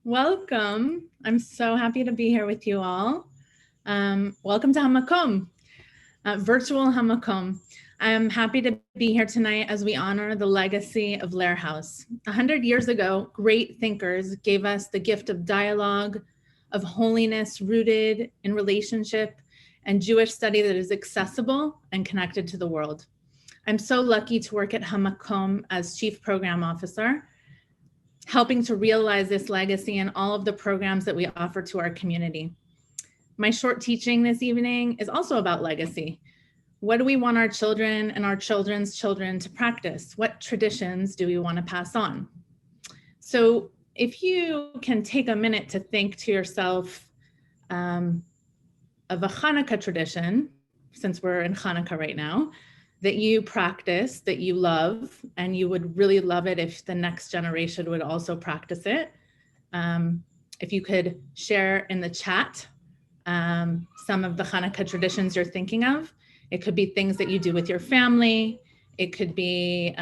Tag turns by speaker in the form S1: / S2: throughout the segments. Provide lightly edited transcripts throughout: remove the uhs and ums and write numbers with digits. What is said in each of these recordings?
S1: Welcome. I'm so happy to be here with you all. Welcome to HaMaqom, virtual HaMaqom. I'm happy to be here tonight as we honor the legacy of Lehrhaus. 100 years ago, great thinkers gave us the gift of dialogue, of holiness rooted in relationship, and Jewish study that is accessible and connected to the world. I'm so lucky to work at HaMaqom as Chief Program Officer, helping to realize this legacy and all of the programs that we offer to our community. My short teaching this evening is also about legacy. What do we want our children and our children's children to practice? What traditions do we want to pass on? So if you can take a minute to think to yourself of a Hanukkah tradition, since we're in Hanukkah right now, that you practice, that you love, and you would really love it if the next generation would also practice it. If you could share in the chat some of the Hanukkah traditions you're thinking of. It could be things that you do with your family. It could be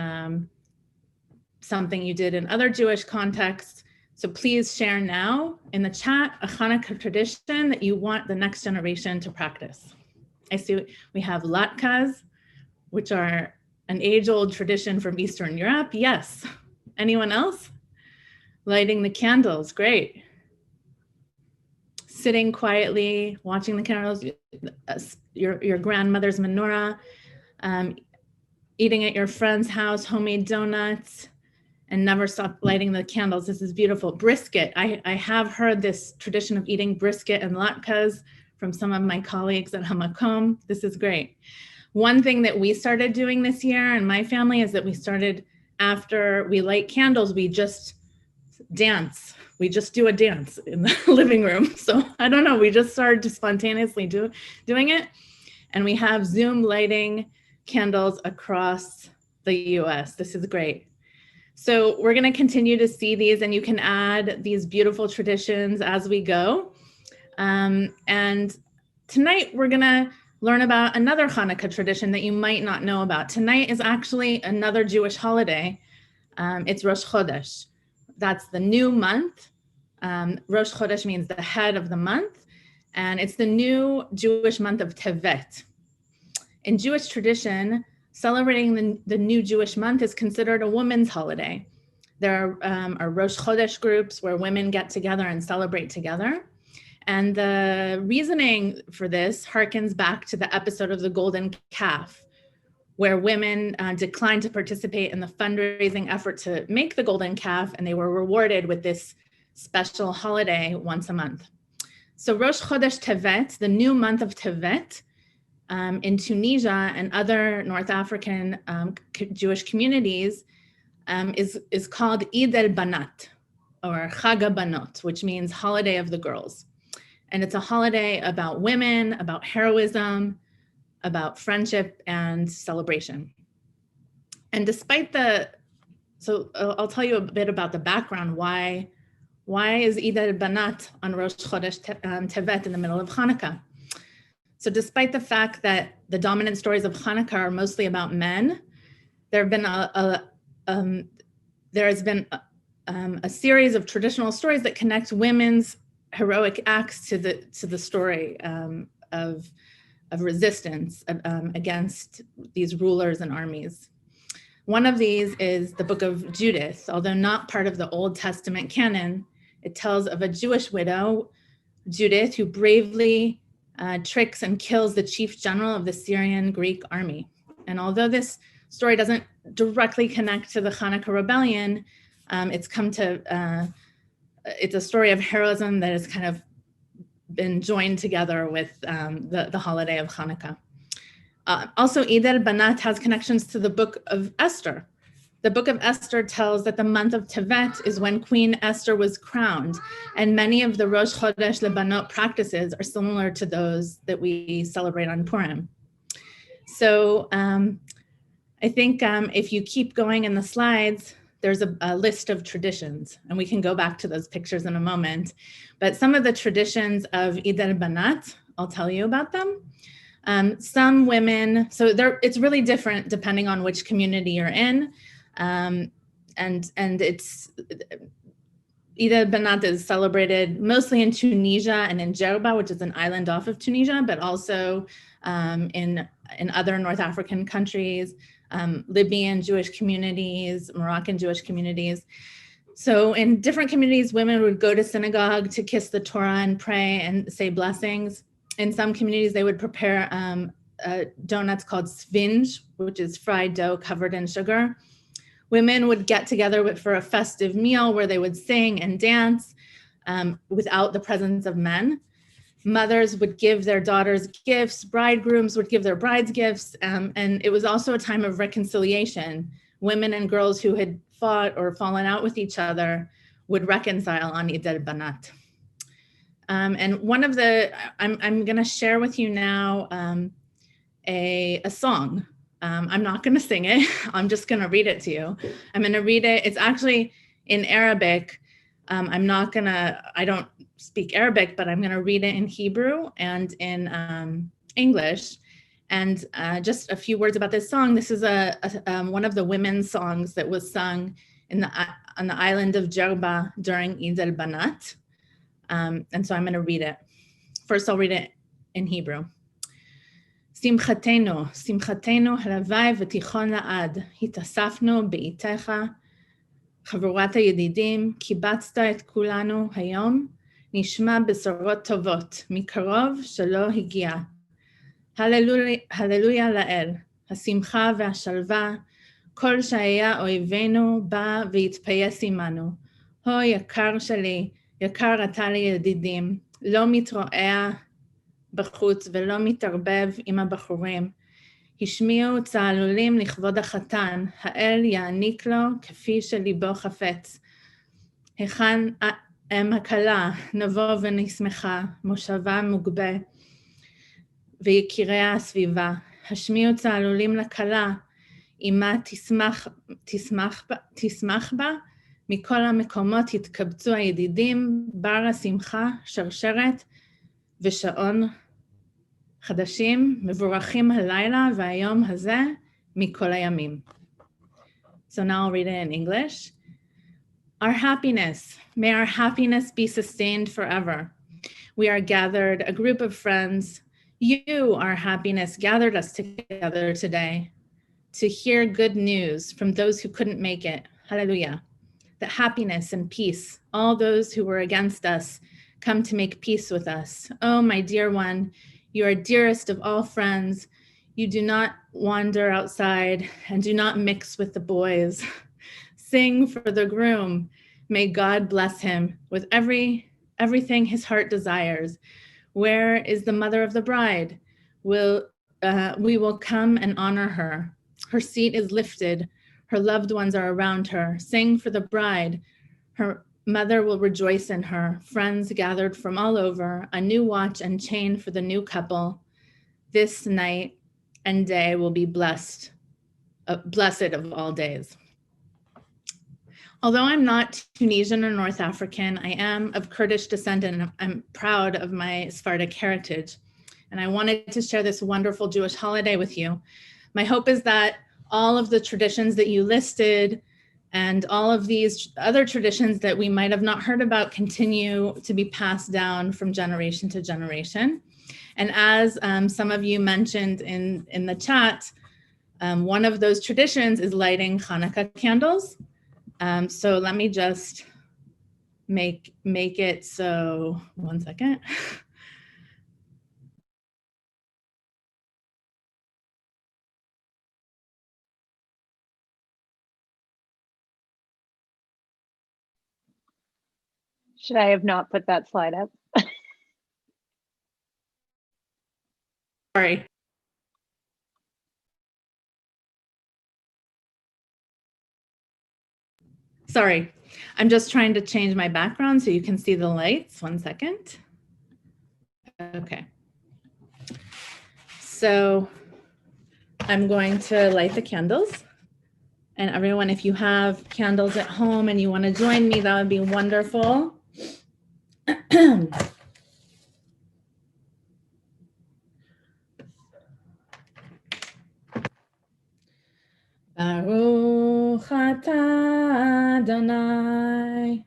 S1: something you did in other Jewish contexts. So please share now in the chat a Hanukkah tradition that you want the next generation to practice. I see we have latkes, which are an age-old tradition from Eastern Europe. Yes. Anyone else? Lighting the candles, great. Sitting quietly, watching the candles, your grandmother's menorah, eating at your friend's house, homemade donuts, and never stop lighting the candles. This is beautiful. Brisket, I have heard this tradition of eating brisket and latkes from some of my colleagues at HaMaqom. This is great. One thing that we started doing this year in my family is that we started, after we light candles, we just dance. We just do a dance in the living room. So I don't know, we just started to spontaneously doing it. And we have Zoom lighting candles across the US. This is great. So we're gonna continue to see these, and you can add these beautiful traditions as we go. And tonight we're gonna learn about another Hanukkah tradition that you might not know about. Tonight is actually another Jewish holiday. It's Rosh Chodesh. That's the new month. Rosh Chodesh means the head of the month, and it's the new Jewish month of Tevet. In Jewish tradition, celebrating the new Jewish month is considered a woman's holiday. There are Rosh Chodesh groups where women get together and celebrate together. And the reasoning for this harkens back to the episode of the Golden Calf, where women declined to participate in the fundraising effort to make the Golden Calf, and they were rewarded with this special holiday once a month. So Rosh Chodesh Tevet, the new month of Tevet, in Tunisia and other North African Jewish communities is called Eid el-Banat, or Chag HaBanot, which means holiday of the girls. And it's a holiday about women, about heroism, about friendship and celebration. And despite so I'll tell you a bit about the background. Why is Eid al-Banat on Rosh Chodesh Tevet in the middle of Hanukkah? So despite the fact that the dominant stories of Hanukkah are mostly about men, there has been a series of traditional stories that connect women's heroic acts to the story of resistance against these rulers and armies. One of these is the Book of Judas. Although not part of the Old Testament canon, it tells of a Jewish widow, Judith, who bravely tricks and kills the chief general of the Syrian Greek army. And although this story doesn't directly connect to the Hanukkah rebellion, it's a story of heroism that has kind of been joined together with the holiday of Hanukkah. Also, Eid el-Banat has connections to the Book of Esther. The Book of Esther tells that the month of Tevet is when Queen Esther was crowned, and many of the Rosh Chodesh Lebanot practices are similar to those that we celebrate on Purim. So I think if you keep going in the slides, there's a list of traditions, and we can go back to those pictures in a moment. But some of the traditions of Eid el-Banat, I'll tell you about them. Some women, it's really different depending on which community you're in. And it's Eid al-Banat is celebrated mostly in Tunisia and in Djerba, which is an island off of Tunisia, but also in other North African countries, Libyan Jewish communities, Moroccan Jewish communities. So in different communities, women would go to synagogue to kiss the Torah and pray and say blessings. In some communities, they would prepare donuts called svinge, which is fried dough covered in sugar. Women would get together for a festive meal where they would sing and dance without the presence of men. Mothers would give their daughters gifts, bridegrooms would give their brides gifts, and it was also a time of reconciliation. Women and girls who had fought or fallen out with each other would reconcile on Eid al-Banat. And one of the, I'm gonna share with you now a song. I'm not gonna sing it, I'm just gonna read it to you. I'm gonna read it, it's actually in Arabic. I don't speak Arabic, but I'm gonna read it in Hebrew and in English. And just a few words about this song. This is one of the women's songs that was sung on the island of Djerba during Eid al-Banat. And so I'm gonna read it. First, I'll read it in Hebrew. שמחתנו, שמחתנו הלוואי ותיכון לעד, התאספנו בעיתך, חבורת הידידים, קיבצת את כולנו היום, נשמע בשורות טובות, מקרוב שלא הגיע. הללויה לאל, השמחה והשלווה, כל שהיה אויבינו בא והתפייס עמנו. הו יקר שלי, יקר אתה לידידים, לא מתרועע בחוץ ולא מתערבב עם הבחורים. השמיעו צהלולים לכבוד החתן, האל יעניק לו כפי שליבו חפץ. היכן אם הכלה, נבוא ונשמחה, מושבה מוגבה, ויקיריה הסביבה. השמיעו צהלולים לכלה, עמה תשמח בה, מכל המקומות יתקבצו הידידים, בר השמחה, שרשרת ושעון חדשים, מבורכים הלילה והיום הזה מכל הימים. So now I'll read it in English. Our happiness, may our happiness be sustained forever. We are gathered, a group of friends. You, our happiness, gathered us together today to hear good news from those who couldn't make it. Hallelujah. That happiness and peace, all those who were against us, come to make peace with us. Oh, my dear one, you are dearest of all friends. You do not wander outside and do not mix with the boys. Sing for the groom. May God bless him with everything his heart desires. Where is the mother of the bride? We will come and honor her. Her seat is lifted. Her loved ones are around her. Sing for the bride. Her mother will rejoice in her. Friends gathered from all over, a new watch and chain for the new couple. This night and day will be blessed of all days. Although I'm not Tunisian or North African, I am of Kurdish descent and I'm proud of my Sephardic heritage. And I wanted to share this wonderful Jewish holiday with you. My hope is that all of the traditions that you listed and all of these other traditions that we might have not heard about continue to be passed down from generation to generation. And as some of you mentioned in the chat, one of those traditions is lighting Hanukkah candles. So let me just make it so, one second.
S2: Should I have not put that slide up?
S1: Sorry. Sorry, I'm just trying to change my background so you can see the lights. One second. Okay. So I'm going to light the candles. And everyone, if you have candles at home and you want to join me, that would be wonderful. Baruch atah Adonai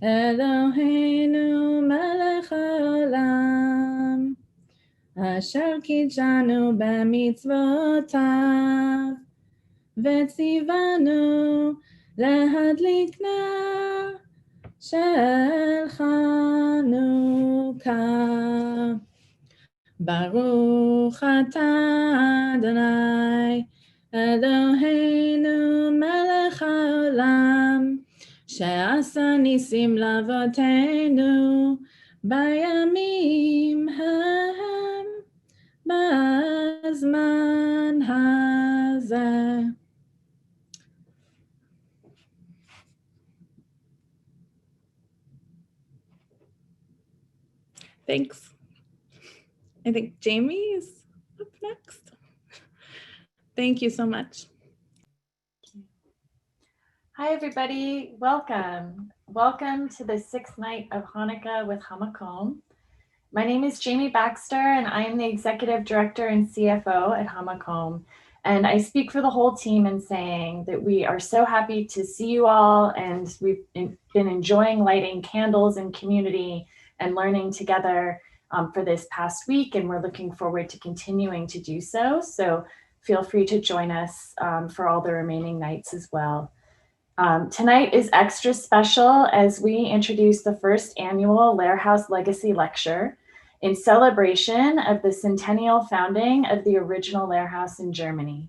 S1: Eloheinu melech haolam, asher kijanu b'mitzvotav, v'tzivanu lehadlik ner shel Chanukah. Baruch atah Adonai Eloheinu melech haolam, she'asa nisim lavotenu bayamim hahem b'azman hazeh. Thanks. I think Jamie is up next. Thank you so much.
S3: Hi, everybody. Welcome. Welcome to the sixth night of Hanukkah with HaMaqom. My name is Jamie Baxter, and I am the Executive Director and CFO at HaMaqom. And I speak for the whole team in saying that we are so happy to see you all, and we've been enjoying lighting candles in community and learning together for this past week, and we're looking forward to continuing to do so. So feel free to join us for all the remaining nights as well. Tonight is extra special as we introduce the first annual Lehrhaus Legacy Lecture in celebration of the centennial founding of the original Lehrhaus in Germany.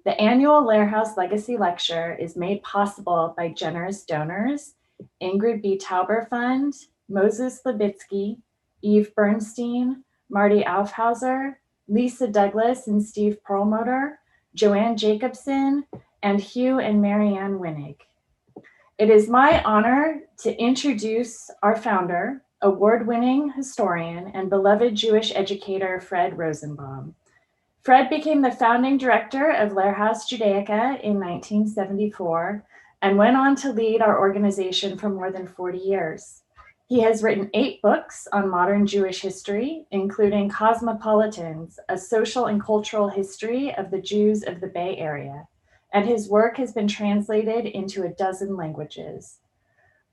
S3: The annual Lehrhaus Legacy Lecture is made possible by generous donors: Ingrid B. Tauber Fund, Moses Slabitsky, Eve Bernstein, Marty Aufhauser, Lisa Douglas and Steve Perlmutter, Joanne Jacobson, and Hugh and Marianne Winnig. It is my honor to introduce our founder, award-winning historian, and beloved Jewish educator, Fred Rosenbaum. Fred became the founding director of Lehrhaus Judaica in 1974 and went on to lead our organization for more than 40 years. He has written 8 books on modern Jewish history, including Cosmopolitans, a social and cultural history of the Jews of the Bay Area, and his work has been translated into a dozen languages.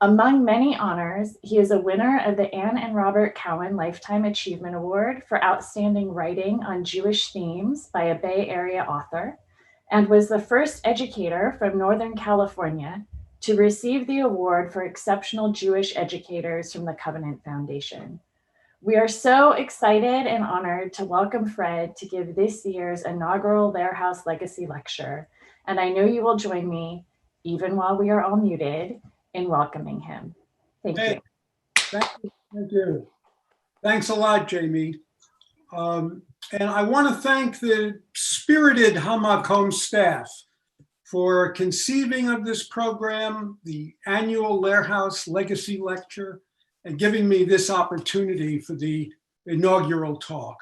S3: Among many honors, he is a winner of the Anne and Robert Cowan Lifetime Achievement Award for outstanding writing on Jewish themes by a Bay Area author, and was the first educator from Northern California to receive the award for exceptional Jewish educators from the Covenant Foundation. We are so excited and honored to welcome Fred to give this year's inaugural Lehrhaus Legacy Lecture, and I know you will join me, even while we are all muted, in welcoming him. Thank you.
S4: Thank you. Thanks a lot, Jamie. And I want to thank the spirited HaMaqom staff for conceiving of this program, the annual Lehrhaus Legacy Lecture, and giving me this opportunity for the inaugural talk.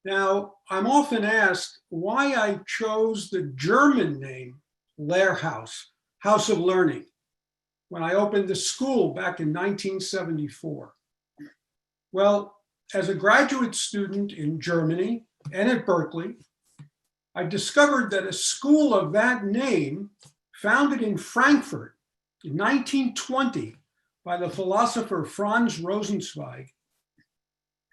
S4: Now, I'm often asked why I chose the German name Lehrhaus, House of Learning, when I opened the school back in 1974. Well, as a graduate student in Germany and at Berkeley, I discovered that a school of that name, founded in Frankfurt in 1920 by the philosopher Franz Rosenzweig,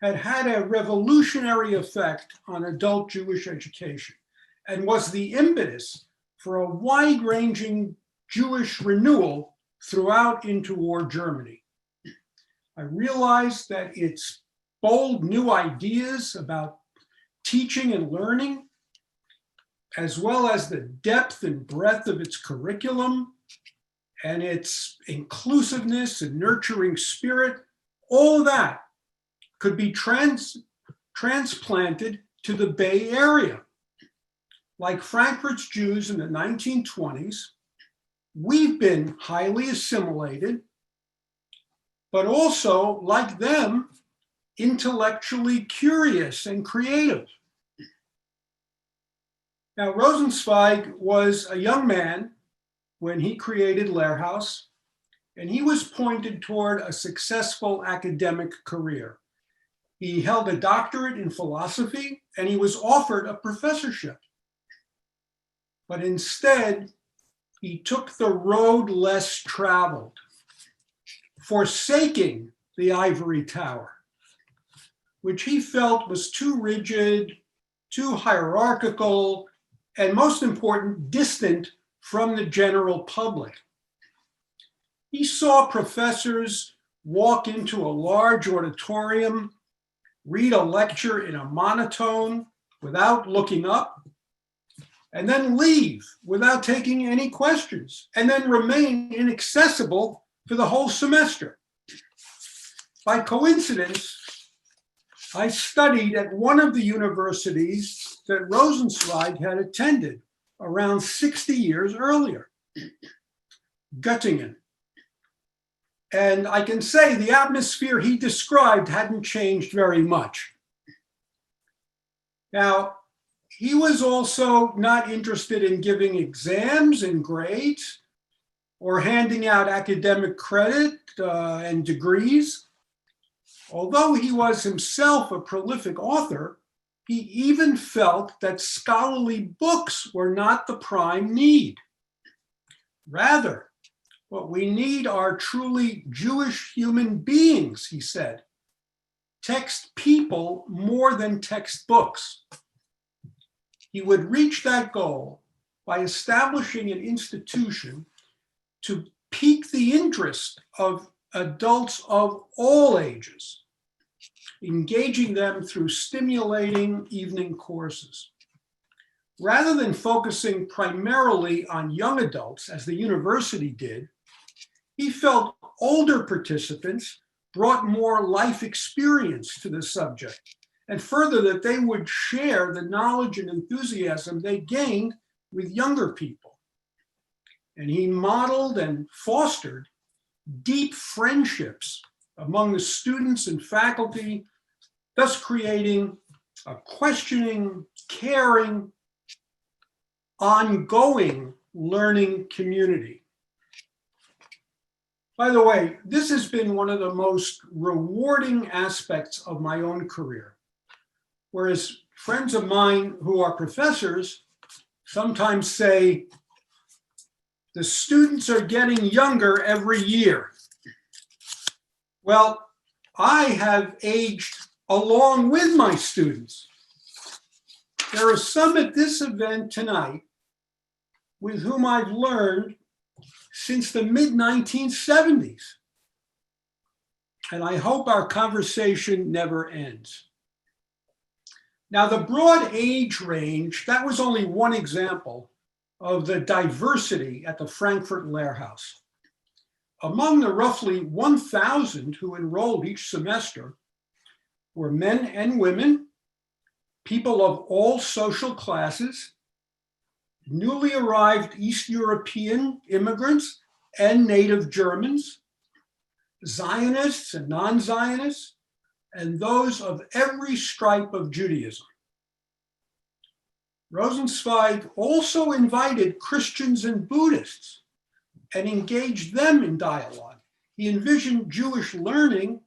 S4: had had a revolutionary effect on adult Jewish education and was the impetus for a wide-ranging Jewish renewal throughout interwar Germany. I realized that its bold new ideas about teaching and learning, as well as the depth and breadth of its curriculum and its inclusiveness and nurturing spirit, all of that could be transplanted to the Bay Area. Like Frankfurt's Jews in the 1920s, we've been highly assimilated, but also, like them, intellectually curious and creative. Now, Rosenzweig was a young man when he created Lehrhaus, and he was pointed toward a successful academic career. He held a doctorate in philosophy, and he was offered a professorship. But instead, he took the road less traveled forsaking the ivory tower, which he felt was too rigid, too hierarchical, and most important, distant from the general public. He saw professors walk into a large auditorium, read a lecture in a monotone without looking up, and then leave without taking any questions, and then remain inaccessible for the whole semester. By coincidence, I studied at one of the universities that Rosenzweig had attended around 60 years earlier, Göttingen. And I can say the atmosphere he described hadn't changed very much. Now, he was also not interested in giving exams and grades or handing out academic credit and degrees. Although he was himself a prolific author, he even felt that scholarly books were not the prime need. Rather, what we need are truly Jewish human beings, he said. Text people more than textbooks. He would reach that goal by establishing an institution to pique the interest of adults of all ages, engaging them through stimulating evening courses. Rather than focusing primarily on young adults, as the university did, he felt older participants brought more life experience to the subject, and further that they would share the knowledge and enthusiasm they gained with younger people. And he modeled and fostered deep friendships among the students and faculty, thus creating a questioning, caring, ongoing learning community. By the way, this has been one of the most rewarding aspects of my own career. Whereas friends of mine who are professors sometimes say, the students are getting younger every year. Well, I have aged along with my students. There are some at this event tonight with whom I've learned since the mid-1970s. And I hope our conversation never ends. Now, the broad age range, that was only one example of the diversity at the Frankfurt Lehrhaus. Among the roughly 1,000 who enrolled each semester were men and women, people of all social classes, newly arrived East European immigrants and native Germans, Zionists and non-Zionists, and those of every stripe of Judaism. Rosenzweig also invited Christians and Buddhists and engaged them in dialogue. He envisioned Jewish learning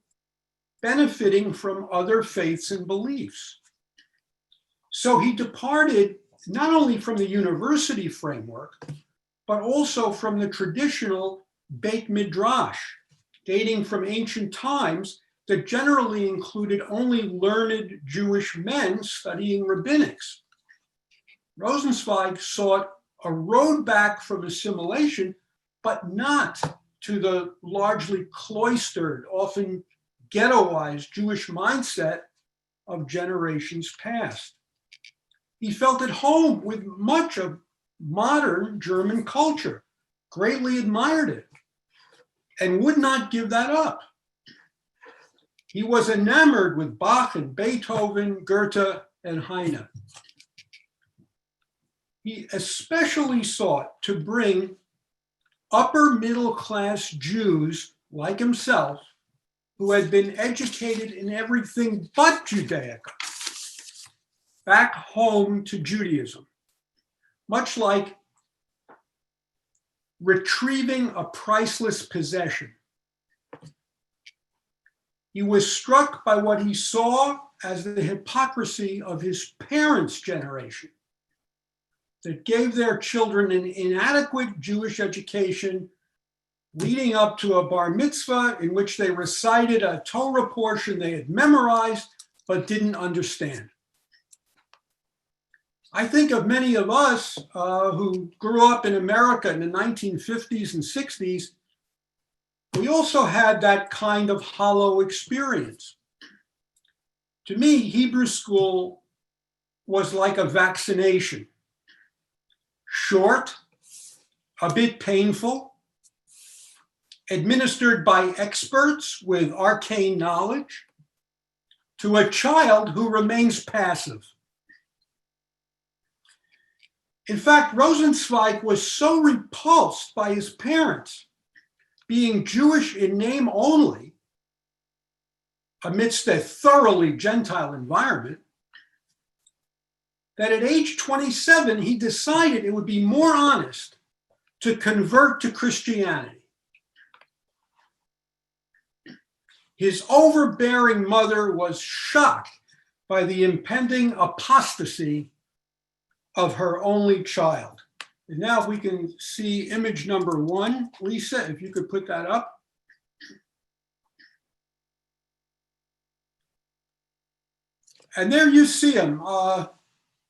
S4: benefiting from other faiths and beliefs. So he departed not only from the university framework, but also from the traditional Beit Midrash, dating from ancient times, that generally included only learned Jewish men studying rabbinics. Rosenzweig sought a road back from assimilation, but not to the largely cloistered, often ghettoized Jewish mindset of generations past. He felt at home with much of modern German culture, greatly admired it, and would not give that up. He was enamored with Bach and Beethoven, Goethe, and Heine. He especially sought to bring upper middle class Jews like himself, who had been educated in everything but Judaica, back home to Judaism, much like retrieving a priceless possession. He was struck by what he saw as the hypocrisy of his parents' generation that gave their children an inadequate Jewish education leading up to a bar mitzvah in which they recited a Torah portion they had memorized but didn't understand. I think of many of us who grew up in America in the 1950s and 60s. We also had that kind of hollow experience. To me, Hebrew school was like a vaccination. Short, a bit painful, administered by experts with arcane knowledge, to a child who remains passive. In fact, Rosenzweig was so repulsed by his parents being Jewish in name only, amidst a thoroughly Gentile environment, that at age 27, he decided it would be more honest to convert to Christianity. His overbearing mother was shocked by the impending apostasy of her only child. And now if we can see image number 1, Lisa, if you could put that up. And there you see him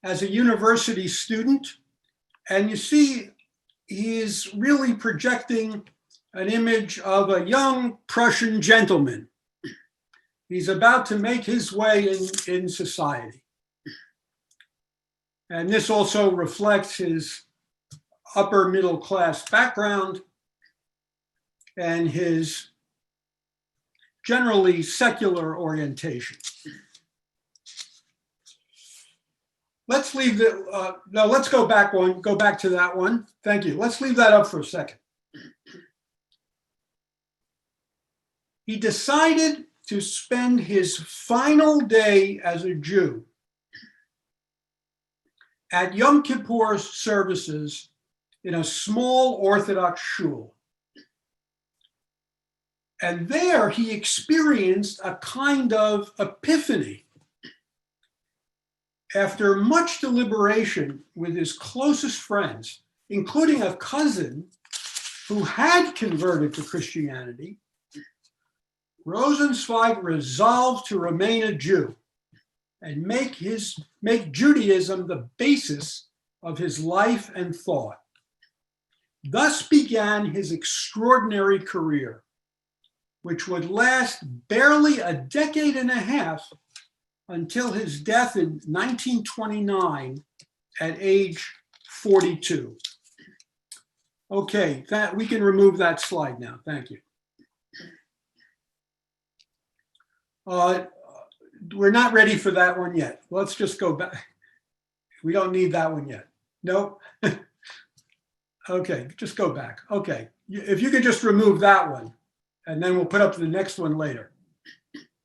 S4: as a university student. And you see he is really projecting an image of a young Prussian gentleman. He's about to make his way in society. And this also reflects his upper middle class background and his generally secular orientation. Let's leave the, no, let's go back to that one. Thank you. Let's leave that up for a second. He decided to spend his final day as a Jew at Yom Kippur services in a small Orthodox shul. And there he experienced a kind of epiphany. After much deliberation with his closest friends, including a cousin who had converted to Christianity, Rosenzweig resolved to remain a Jew and make Judaism the basis of his life and thought. Thus began his extraordinary career, which would last barely a decade and a half until his death in 1929 at age 42. Okay, we can remove that slide now. Thank you. We're not ready for that one yet. Let's just go back. We don't need that one yet. Nope. Okay, just go back. Okay, if you could just remove that one, and then we'll put up the next one later.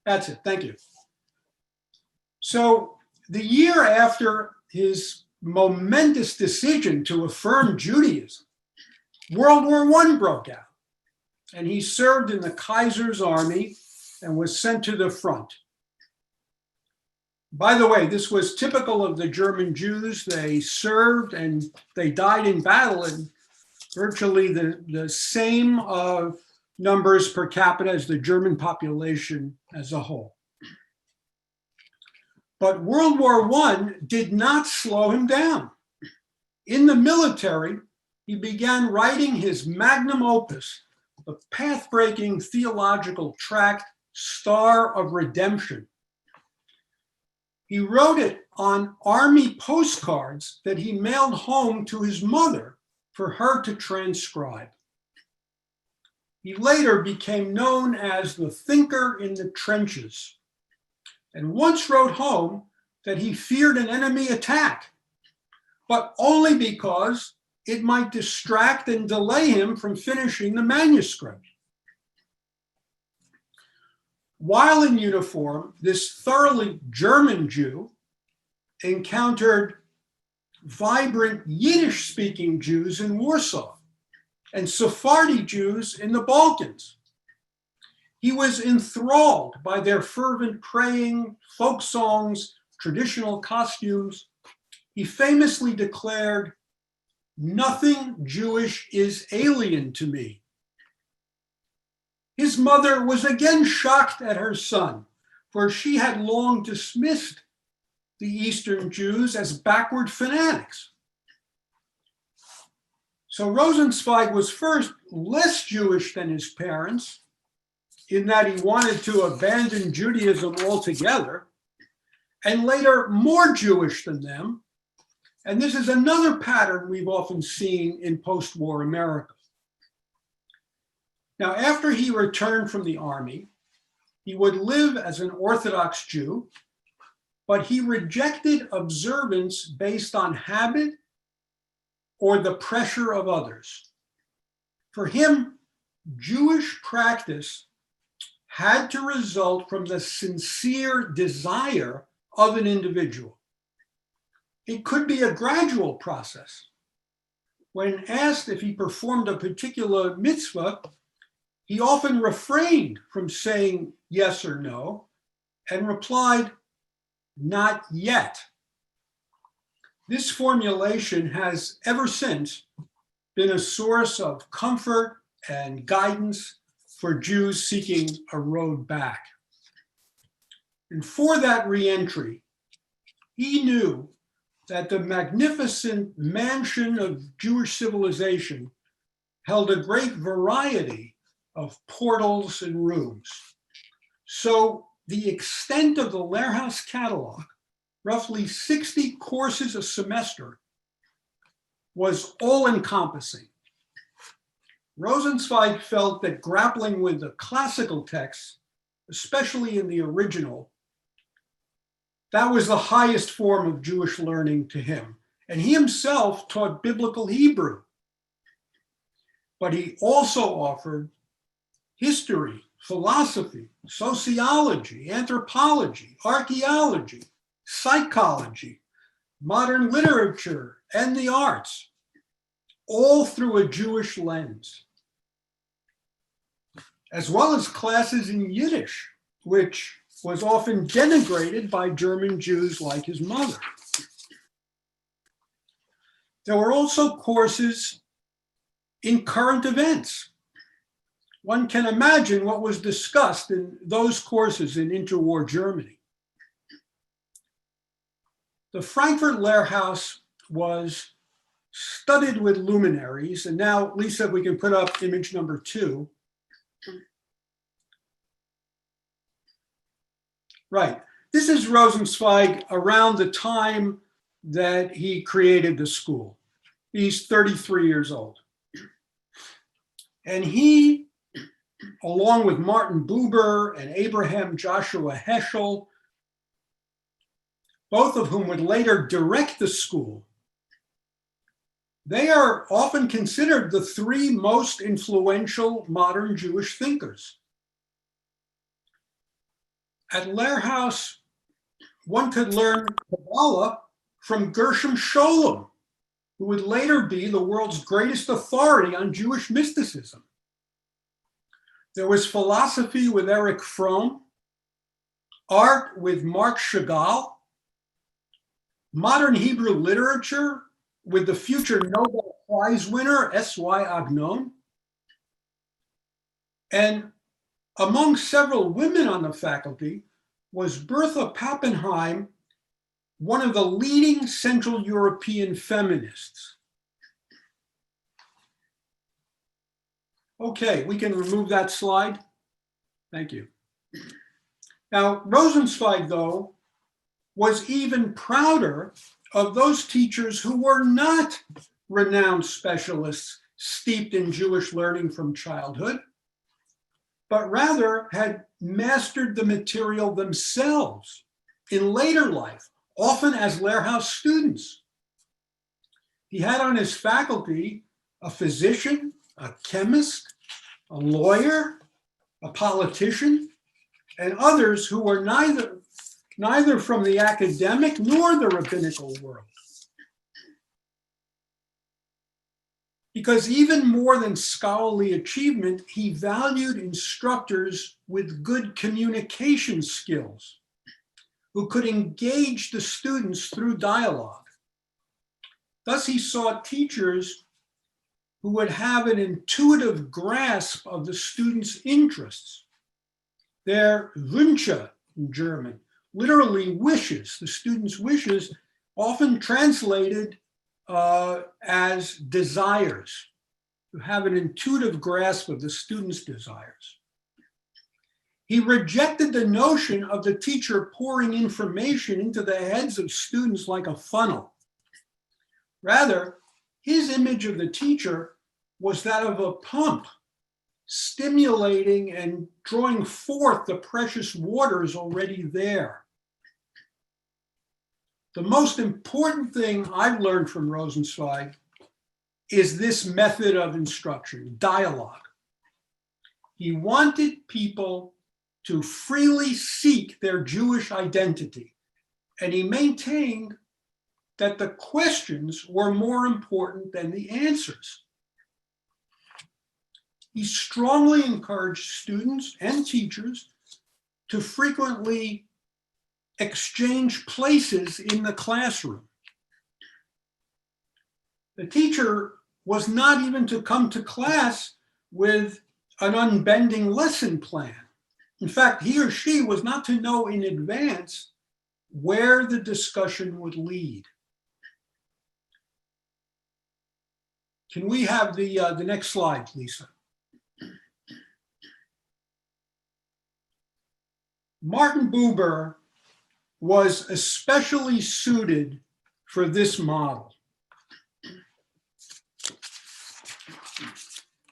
S4: That's it. Thank you. So the year after his momentous decision to affirm Judaism, World War I broke out, and he served in the Kaiser's army and was sent to the front. By the way, this was typical of the German Jews. They served and they died in battle in virtually the same numbers per capita as the German population as a whole. But World War I did not slow him down. In the military, he began writing his magnum opus, the path-breaking theological tract, Star of Redemption. He wrote it on army postcards that he mailed home to his mother for her to transcribe. He later became known as the thinker in the trenches, and once wrote home that he feared an enemy attack, but only because it might distract and delay him from finishing the manuscript. While in uniform, this thoroughly German Jew encountered vibrant Yiddish-speaking Jews in Warsaw and Sephardi Jews in the Balkans. He was enthralled by their fervent praying, folk songs, traditional costumes. He famously declared, "Nothing Jewish is alien to me. His mother was again shocked at her son, for she had long dismissed the Eastern Jews as backward fanatics. So Rosenzweig was first less Jewish than his parents, in that he wanted to abandon Judaism altogether, and later more Jewish than them. And this is another pattern we've often seen in post-war America. Now, after he returned from the army, he would live as an Orthodox Jew, but he rejected observance based on habit or the pressure of others. For him, Jewish practice had to result from the sincere desire of an individual. It could be a gradual process. When asked if he performed a particular mitzvah, he often refrained from saying yes or no and replied, "Not yet." This formulation has ever since been a source of comfort and guidance for Jews seeking a road back. And for that reentry, he knew that the magnificent mansion of Jewish civilization held a great variety of portals and rooms. So the extent of the Lehrhaus catalog, roughly 60 courses a semester, was all-encompassing. Rosenzweig felt that grappling with the classical texts, especially in the original, that was the highest form of Jewish learning to him. And he himself taught biblical Hebrew. But he also offered history, philosophy, sociology, anthropology, archaeology, psychology, modern literature, and the arts, all through a Jewish lens, as well as classes in Yiddish, which was often denigrated by German Jews like his mother. There were also courses in current events. One can imagine what was discussed in those courses in interwar Germany. The Frankfurt Lehrhaus was studded with luminaries, and now, Lisa, if we can put up image number 2. Right, this is Rosenzweig around the time that he created the school. He's 33 years old. And he, along with Martin Buber and Abraham Joshua Heschel, both of whom would later direct the school, they are often considered the 3 most influential modern Jewish thinkers. At Lehrhaus, one could learn Kabbalah from Gershom Scholem, who would later be the world's greatest authority on Jewish mysticism. There was philosophy with Erich Fromm, art with Marc Chagall, modern Hebrew literature with the future Nobel Prize winner, S.Y. Agnon. And among several women on the faculty was Bertha Pappenheim, one of the leading Central European feminists. Okay, we can remove that slide. Thank you. Now, Rosenzweig, though, was even prouder of those teachers who were not renowned specialists steeped in Jewish learning from childhood, but rather had mastered the material themselves in later life, often as Lehrhaus students. He had on his faculty a physician, a chemist, a lawyer, a politician, and others who were neither from the academic nor the rabbinical world. Because even more than scholarly achievement, he valued instructors with good communication skills, who could engage the students through dialogue. Thus, he sought teachers who would have an intuitive grasp of the students' interests. Their Wünsche in German, literally wishes, the students' wishes, often translated as desires, to have an intuitive grasp of the students' desires. He rejected the notion of the teacher pouring information into the heads of students like a funnel. Rather, his image of the teacher was that of a pump, stimulating and drawing forth the precious waters already there. The most important thing I've learned from Rosenzweig is this method of instruction, dialogue. He wanted people to freely seek their Jewish identity, and he maintained that the questions were more important than the answers. He strongly encouraged students and teachers to frequently exchange places in the classroom. The teacher was not even to come to class with an unbending lesson plan. In fact, he or she was not to know in advance where the discussion would lead. Can we have the next slide, Lisa? Martin Buber was especially suited for this model.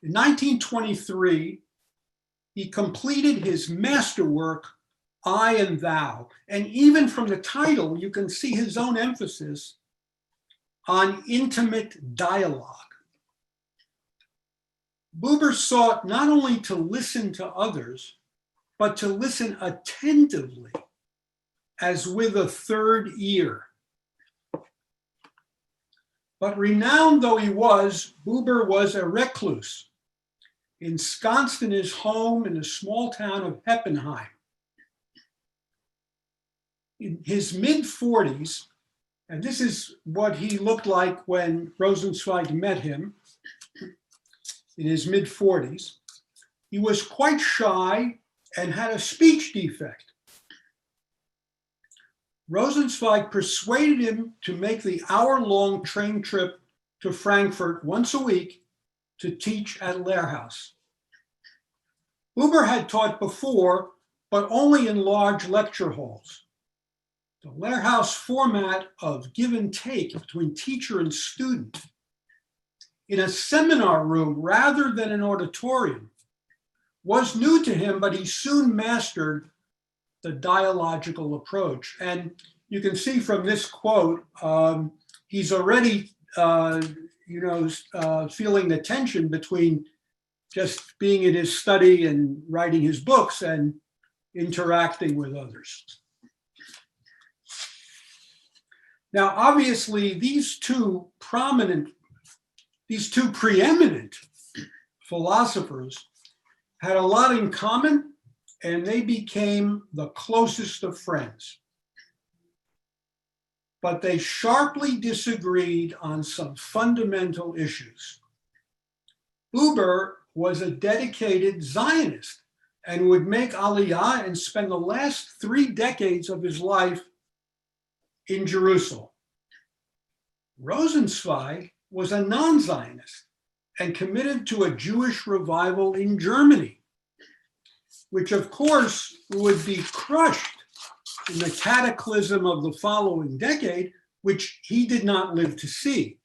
S4: In 1923, he completed his masterwork, I and Thou. And even from the title, you can see his own emphasis on intimate dialogue. Buber sought not only to listen to others, but to listen attentively, as with a third ear. But renowned though he was, Buber was a recluse, ensconced in his home in the small town of Heppenheim. In his mid-40s, and this is what he looked like when Rosenzweig met him, in his mid-40s, he was quite shy and had a speech defect. Rosenzweig persuaded him to make the hour-long train trip to Frankfurt once a week to teach at Lehrhaus. Buber had taught before, but only in large lecture halls. The Lehrhaus format of give and take between teacher and student in a seminar room rather than an auditorium was new to him, but he soon mastered the dialogical approach. And you can see from this quote, he's already, feeling the tension between just being in his study and writing his books and interacting with others. Now, obviously, these two preeminent philosophers had a lot in common, and they became the closest of friends. But they sharply disagreed on some fundamental issues. Buber was a dedicated Zionist and would make Aliyah and spend the last 3 decades of his life in Jerusalem. Rosenzweig was a non-Zionist and committed to a Jewish revival in Germany, which of course would be crushed in the cataclysm of the following decade, which he did not live to see.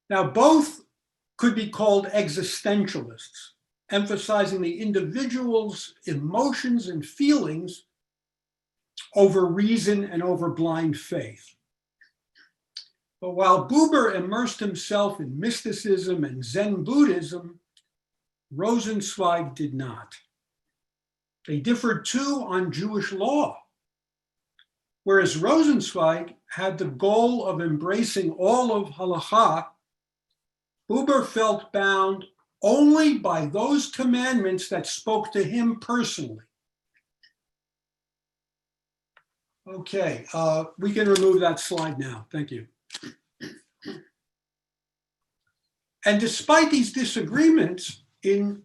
S4: Now, both could be called existentialists, emphasizing the individual's emotions and feelings over reason and over blind faith. But while Buber immersed himself in mysticism and Zen Buddhism, Rosenzweig did not. They differed too on Jewish law. Whereas Rosenzweig had the goal of embracing all of halakha, Buber felt bound only by those commandments that spoke to him personally. Okay, we can remove that slide now. Thank you. And despite these disagreements, in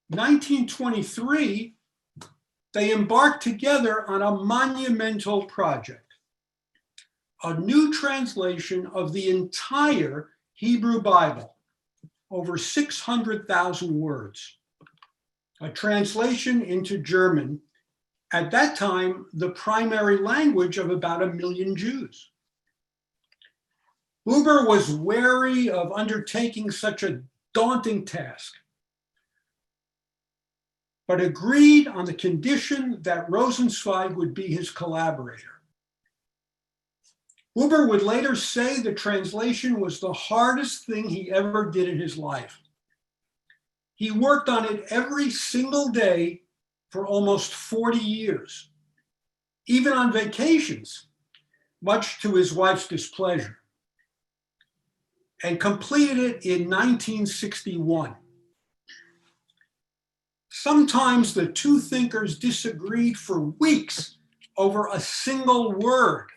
S4: 1923, they embarked together on a monumental project, a new translation of the entire Hebrew Bible, over 600,000 words, a translation into German, at that time, the primary language of about 1 million Jews. Buber was wary of undertaking such a daunting task, but agreed on the condition that Rosenzweig would be his collaborator. Buber would later say the translation was the hardest thing he ever did in his life. He worked on it every single day for almost 40 years, even on vacations, much to his wife's displeasure, and completed it in 1961. Sometimes the two thinkers disagreed for weeks over a single word.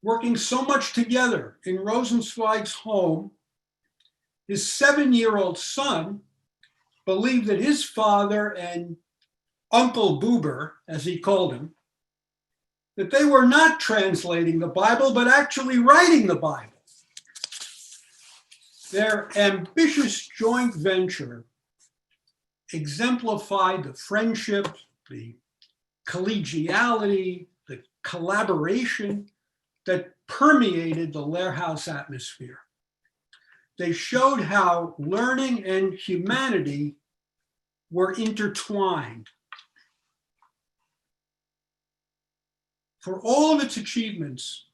S4: Working so much together in Rosenzweig's home, his 7-year-old son believed that his father and Uncle Buber, as he called him, that they were not translating the Bible, but actually writing the Bible. Their ambitious joint venture exemplified the friendship, the collegiality, the collaboration that permeated the Lehrhaus atmosphere. They showed how learning and humanity were intertwined. For all of its achievements,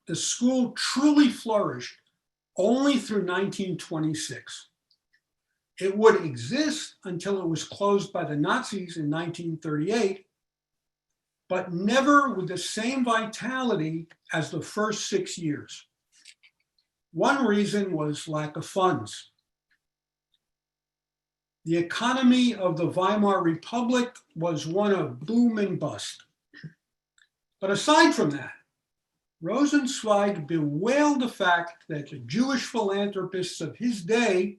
S4: the school truly flourished only through 1926. It would exist until it was closed by the Nazis in 1938, but never with the same vitality as the first 6 years. One reason was lack of funds. The economy of the Weimar Republic was one of boom and bust. But aside from that, Rosenzweig bewailed the fact that the Jewish philanthropists of his day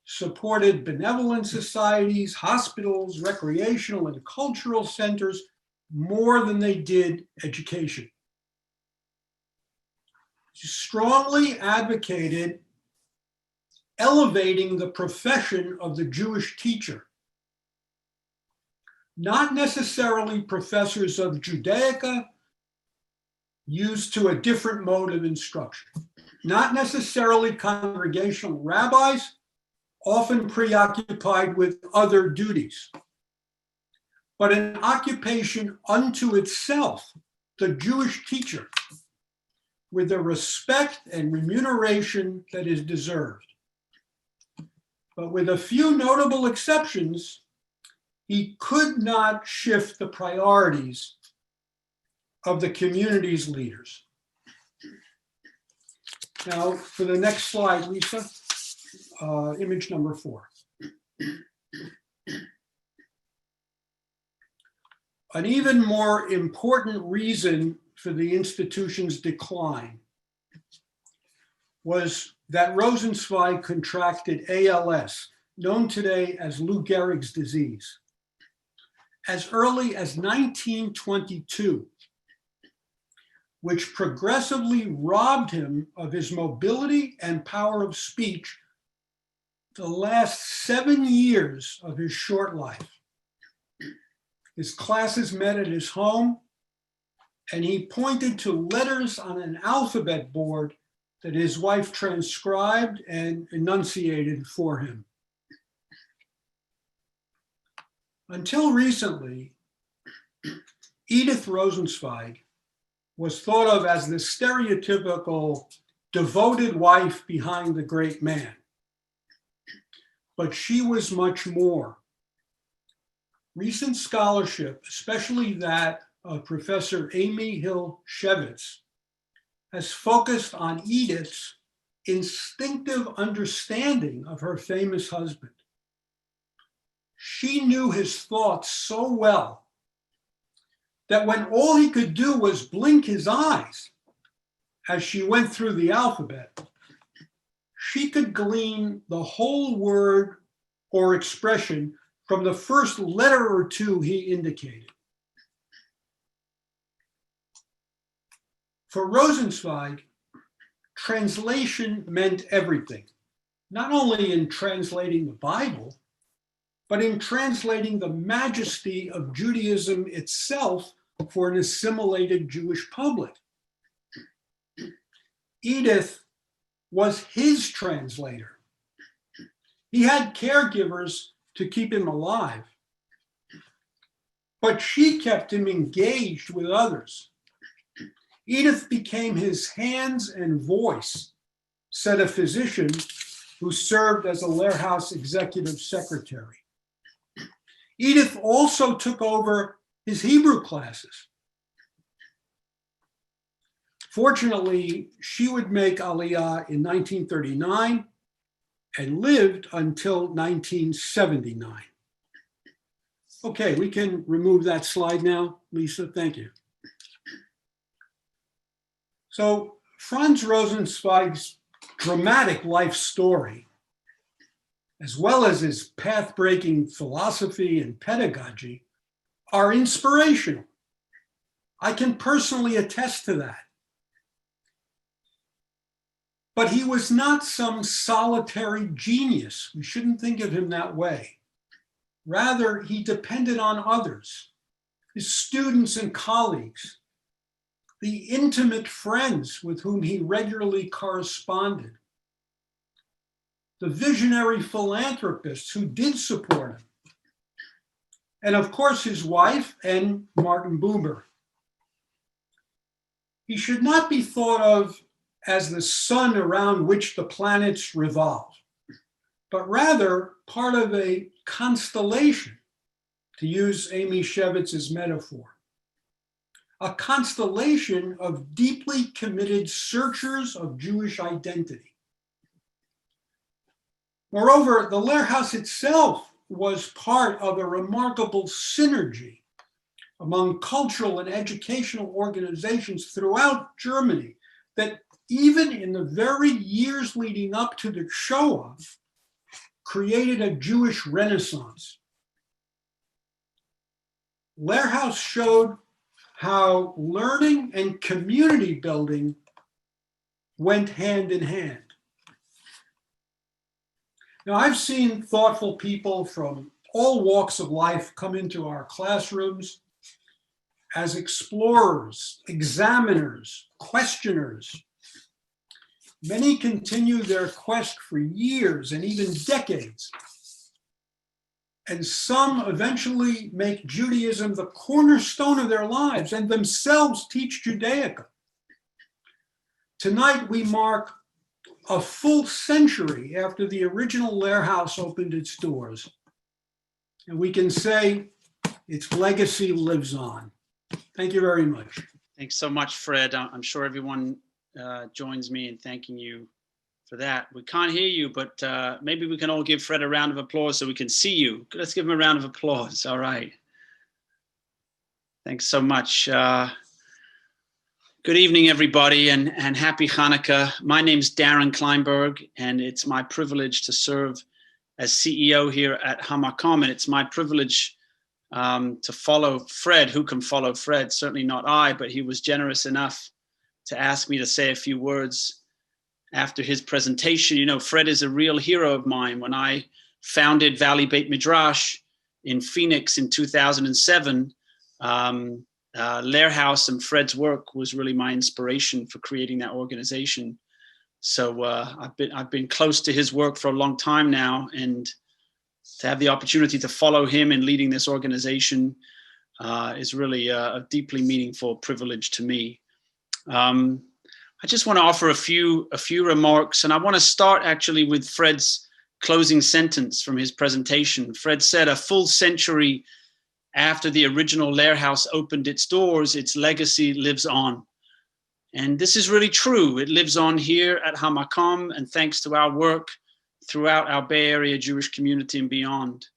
S4: supported benevolent societies, hospitals, recreational and cultural centers more than they did education. He strongly advocated elevating the profession of the Jewish teacher, not necessarily professors of Judaica used to a different mode of instruction, not necessarily congregational rabbis, often preoccupied with other duties, but an occupation unto itself, the Jewish teacher, with the respect and remuneration that is deserved. But with a few notable exceptions, he could not shift the priorities of the community's leaders. Now, for the next slide, Lisa, image number 4. An even more important reason for the institution's decline was that Rosenzweig contracted ALS, known today as Lou Gehrig's disease, as early as 1922, which progressively robbed him of his mobility and power of speech the last 7 years of his short life. His classes met at his home, and he pointed to letters on an alphabet board that his wife transcribed and enunciated for him. Until recently, Edith Rosenzweig was thought of as the stereotypical devoted wife behind the great man. But she was much more. Recent scholarship, especially that of Professor Amy Hill-Shevitz, has focused on Edith's instinctive understanding of her famous husband. She knew his thoughts so well that when all he could do was blink his eyes as she went through the alphabet, she could glean the whole word or expression from the first letter or two he indicated. For Rosenzweig, translation meant everything, not only in translating the Bible, but in translating the majesty of Judaism itself for an assimilated Jewish public. Edith was his translator. He had caregivers to keep him alive, but she kept him engaged with others. Edith became his hands and voice, said a physician who served as a Lehrhaus executive secretary. Edith also took over his Hebrew classes. Fortunately, she would make Aliyah in 1939 and lived until 1979. Okay, we can remove that slide now, Lisa, thank you. So Franz Rosenzweig's dramatic life story, as well as his path-breaking philosophy and pedagogy, are inspirational. I can personally attest to that. But he was not some solitary genius. We shouldn't think of him that way. Rather, he depended on others, his students and colleagues, the intimate friends with whom he regularly corresponded, the visionary philanthropists who did support him, and of course his wife and Martin Buber. He should not be thought of as the sun around which the planets revolve, but rather part of a constellation, to use Amy Shevitz's metaphor. A constellation of deeply committed searchers of Jewish identity. Moreover, the Lehrhaus itself was part of a remarkable synergy among cultural and educational organizations throughout Germany that even in the very years leading up to the Shoah, created a Jewish renaissance. Lehrhaus showed how learning and community building went hand in hand. Now, I've seen thoughtful people from all walks of life come into our classrooms as explorers, examiners, questioners. Many continue their quest for years and even decades. And some eventually make Judaism the cornerstone of their lives and themselves teach Judaica. Tonight, we mark a full century after the original Lehrhaus opened its doors. And we can say its legacy lives on. Thank you very much.
S5: Thanks so much, Fred. I'm sure everyone joins me in thanking you for that. We can't hear you, but maybe we can all give Fred a round of applause so we can see you. Let's give him a round of applause. All right. Thanks so much. Good evening, everybody, and happy Hanukkah. My name's Darren Kleinberg, and it's my privilege to serve as CEO here at HaMaqom, and it's my privilege to follow Fred. Who can follow Fred? Certainly not I, but he was generous enough to ask me to say a few words after his presentation. You know, Fred is a real hero of mine. When I founded Valley Beit Midrash in Phoenix in 2007, Lehrhaus and Fred's work was really my inspiration for creating that organization. So I've been close to his work for a long time now, and to have the opportunity to follow him in leading this organization is really a deeply meaningful privilege to me. I just want to offer a few remarks, and I want to start actually with Fred's closing sentence from his presentation. Fred said, "A full century after the original Lehrhaus opened its doors, its legacy lives on." And this is really true. It lives on here at HaMaqom, and thanks to our work throughout our Bay Area Jewish community and beyond.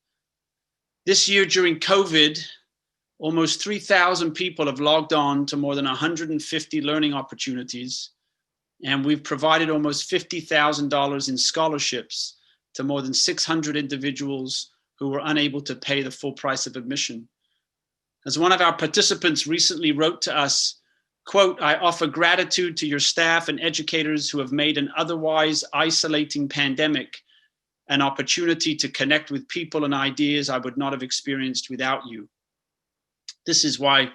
S5: This year during COVID, almost 3,000 people have logged on to more than 150 learning opportunities, And we've provided almost $50,000 in scholarships to more than 600 individuals who were unable to pay the full price of admission. As one of our participants recently wrote to us, quote, "I offer gratitude to your staff and educators who have made an otherwise isolating pandemic an opportunity to connect with people and ideas I would not have experienced without you." This is why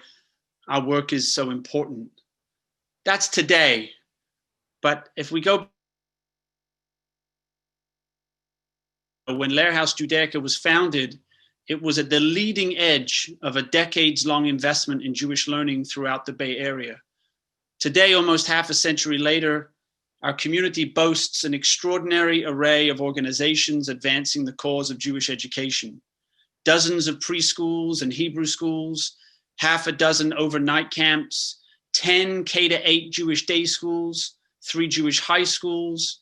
S5: our work is so important. That's today. But if we go, when Lehrhaus Judaica was founded, it was at the leading edge of a decades-long investment in Jewish learning throughout the Bay Area. Today, almost half a century later, our community boasts an extraordinary array of organizations advancing the cause of Jewish education. Dozens of preschools and Hebrew schools, half a dozen overnight camps, 10 K-8 Jewish day schools, 3 Jewish high schools,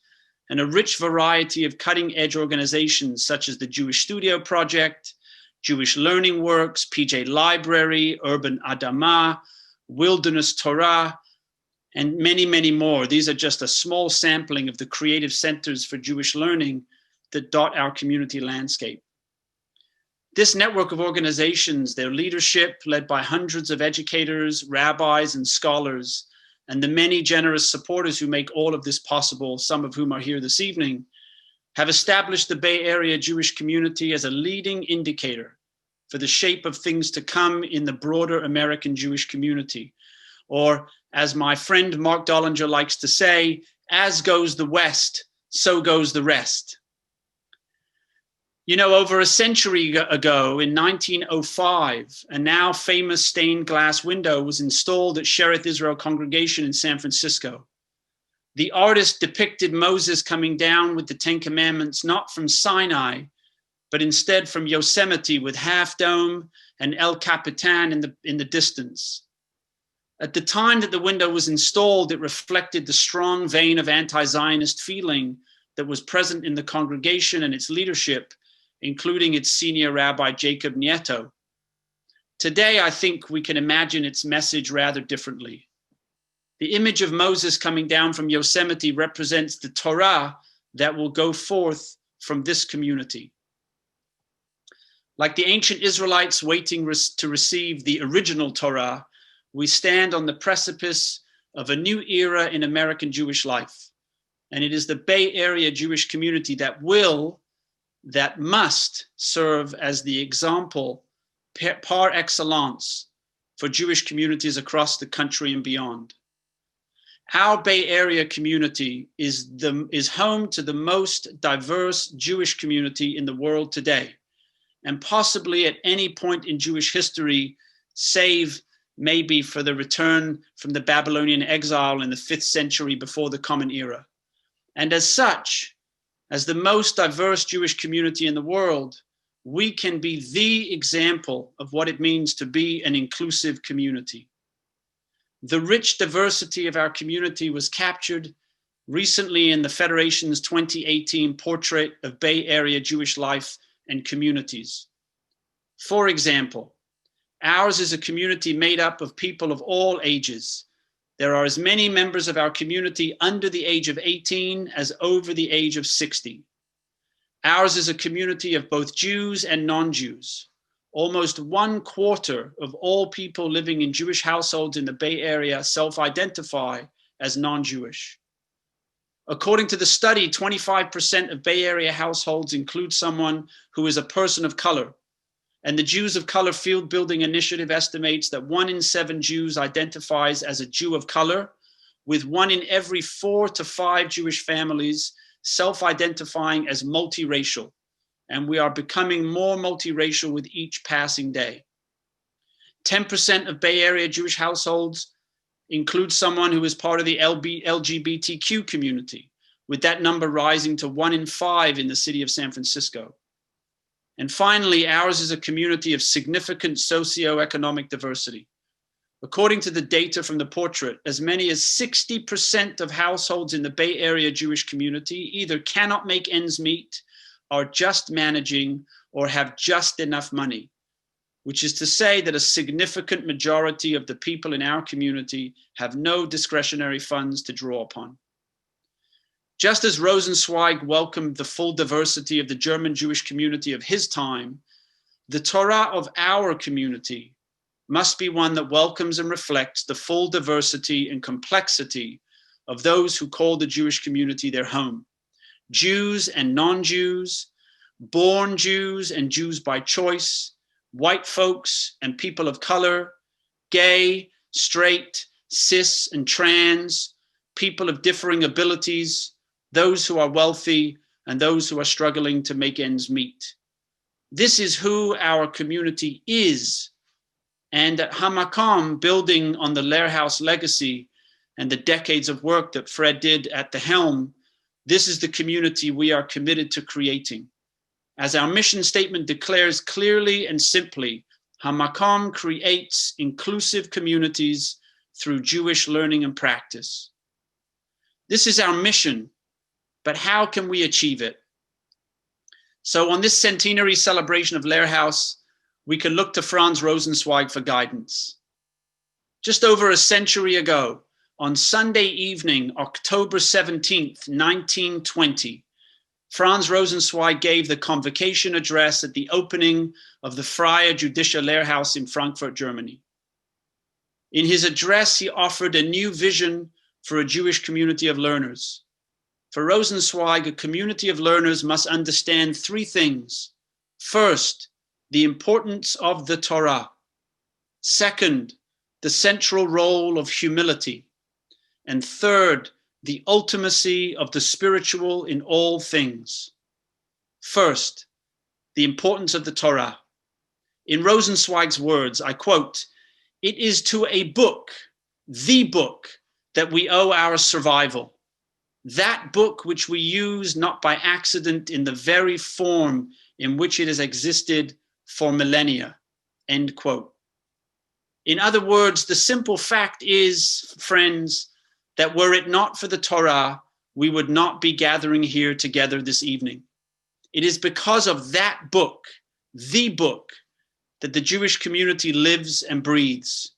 S5: and a rich variety of cutting-edge organizations such as the Jewish Studio Project, Jewish Learning Works, PJ Library, Urban Adamah, Wilderness Torah, and many, many more. These are just a small sampling of the creative centers for Jewish learning that dot our community landscape. This network of organizations, their leadership led by hundreds of educators, rabbis, and scholars, and the many generous supporters who make all of this possible, some of whom are here this evening, have established the Bay Area Jewish community as a leading indicator for the shape of things to come in the broader American Jewish community. Or, as my friend Mark Dollinger likes to say, as goes the West, so goes the rest. You know, over a century ago, in 1905, a now famous stained glass window was installed at Shereth Israel Congregation in San Francisco. The artist depicted Moses coming down with the Ten Commandments, not from Sinai, but instead from Yosemite with Half Dome and El Capitan in the distance. At the time that the window was installed, it reflected the strong vein of anti-Zionist feeling that was present in the congregation and its leadership, including its senior rabbi, Jacob Nieto. Today, I think we can imagine its message rather differently. The image of Moses coming down from Yosemite represents the Torah that will go forth from this community. Like the ancient Israelites waiting to receive the original Torah, we stand on the precipice of a new era in American Jewish life. And it is the Bay Area Jewish community that must serve as the example par excellence for Jewish communities across the country and beyond. Our Bay Area community is home to the most diverse Jewish community in the world today, and possibly at any point in Jewish history, save maybe for the return from the Babylonian exile in the 5th century before the Common Era. And as such, as the most diverse Jewish community in the world, we can be the example of what it means to be an inclusive community. The rich diversity of our community was captured recently in the Federation's 2018 Portrait of Bay Area Jewish Life and Communities. For example, ours is a community made up of people of all ages. There are as many members of our community under the age of 18 as over the age of 60. Ours is a community of both Jews and non-Jews. Almost 1/4 of all people living in Jewish households in the Bay Area self-identify as non-Jewish. According to the study, 25% of Bay Area households include someone who is a person of color. And the Jews of Color Field Building Initiative estimates that 1 in 7 Jews identifies as a Jew of color, with 1 in every 4 to 5 Jewish families self-identifying as multiracial. And we are becoming more multiracial with each passing day. 10% of Bay Area Jewish households include someone who is part of the LGBTQ community, with that number rising to 1 in 5 in the city of San Francisco. And finally, ours is a community of significant socioeconomic diversity. According to the data from the portrait, as many as 60% of households in the Bay Area Jewish community either cannot make ends meet, are just managing, or have just enough money, which is to say that a significant majority of the people in our community have no discretionary funds to draw upon. Just as Rosenzweig welcomed the full diversity of the German Jewish community of his time, the Torah of our community must be one that welcomes and reflects the full diversity and complexity of those who call the Jewish community their home. Jews and non-Jews, born Jews and Jews by choice, white folks and people of color, gay, straight, cis and trans, people of differing abilities, those who are wealthy and those who are struggling to make ends meet. This is who our community is. And at HaMaqom, building on the Lehrhaus legacy and the decades of work that Fred did at the helm, this is the community we are committed to creating. As our mission statement declares clearly and simply, HaMaqom creates inclusive communities through Jewish learning and practice. This is our mission, but how can we achieve it? So on this centenary celebration of Lehrhaus, we can look to Franz Rosenzweig for guidance. Just over a century ago, on Sunday evening, October 17th, 1920, Franz Rosenzweig gave the convocation address at the opening of the Freie Judische Lehrhaus in Frankfurt, Germany. In his address, he offered a new vision for a Jewish community of learners. For Rosenzweig, a community of learners must understand three things. First, the importance of the Torah. Second, the central role of humility. And third, the ultimacy of the spiritual in all things. First, the importance of the Torah. In Rosenzweig's words, I quote, "It is to a book, the book, that we owe our survival. That book which we use not by accident in the very form in which it has existed for millennia," end quote. In other words, the simple fact is, friends, that were it not for the Torah, we would not be gathering here together this evening. It is because of that book, the book, that the Jewish community lives and breathes.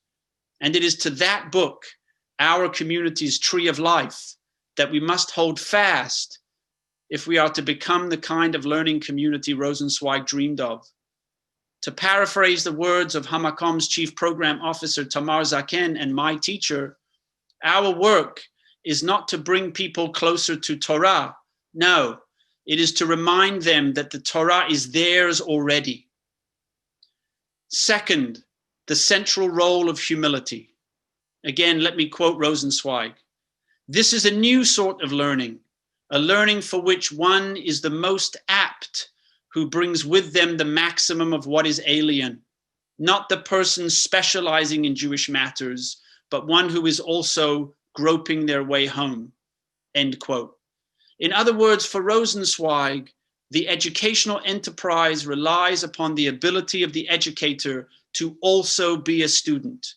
S5: And it is to that book, our community's tree of life, that we must hold fast if we are to become the kind of learning community Rosenzweig dreamed of. To paraphrase the words of HaMaqom's Chief Program Officer Tamar Zaken and my teacher, our work is not to bring people closer to Torah. No, it is to remind them that the Torah is theirs already. Second, the central role of humility. Again, let me quote Rosenzweig. "This is a new sort of learning, a learning for which one is the most apt who brings with them the maximum of what is alien, not the person specializing in Jewish matters, but one who is also groping their way home," end quote. In other words, for Rosenzweig, the educational enterprise relies upon the ability of the educator to also be a student,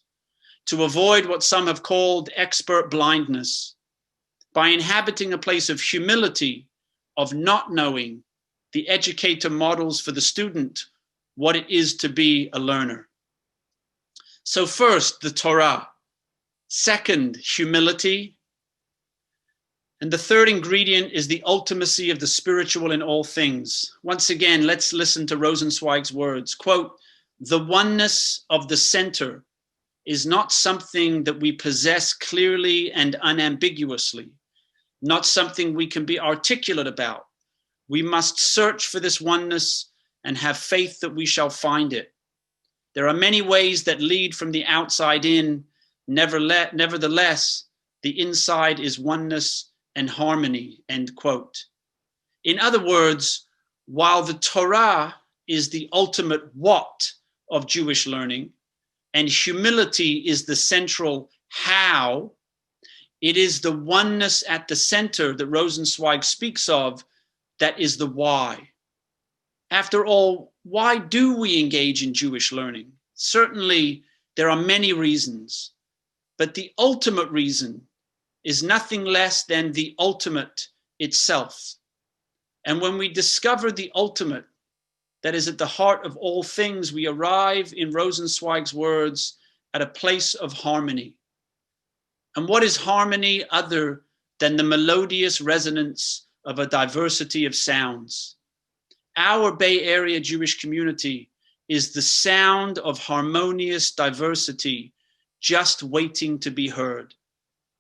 S5: to avoid what some have called expert blindness. By inhabiting a place of humility, of not knowing, the educator models for the student what it is to be a learner. So first, the Torah. Second, humility. And the third ingredient is the ultimacy of the spiritual in all things. Once again, let's listen to Rosenzweig's words. Quote, "The oneness of the center is not something that we possess clearly and unambiguously, not something we can be articulate about. We must search for this oneness and have faith that we shall find it. There are many ways that lead from the outside in. Nevertheless, the inside is oneness and harmony," end quote. In other words, while the Torah is the ultimate what of Jewish learning, and humility is the central how, it is the oneness at the center that Rosenzweig speaks of that is the why. After all, why do we engage in Jewish learning? Certainly, there are many reasons. But the ultimate reason is nothing less than the ultimate itself. And when we discover the ultimate that is at the heart of all things, we arrive, in Rosenzweig's words, at a place of harmony. And what is harmony other than the melodious resonance of a diversity of sounds. Our Bay Area Jewish community is the sound of harmonious diversity just waiting to be heard,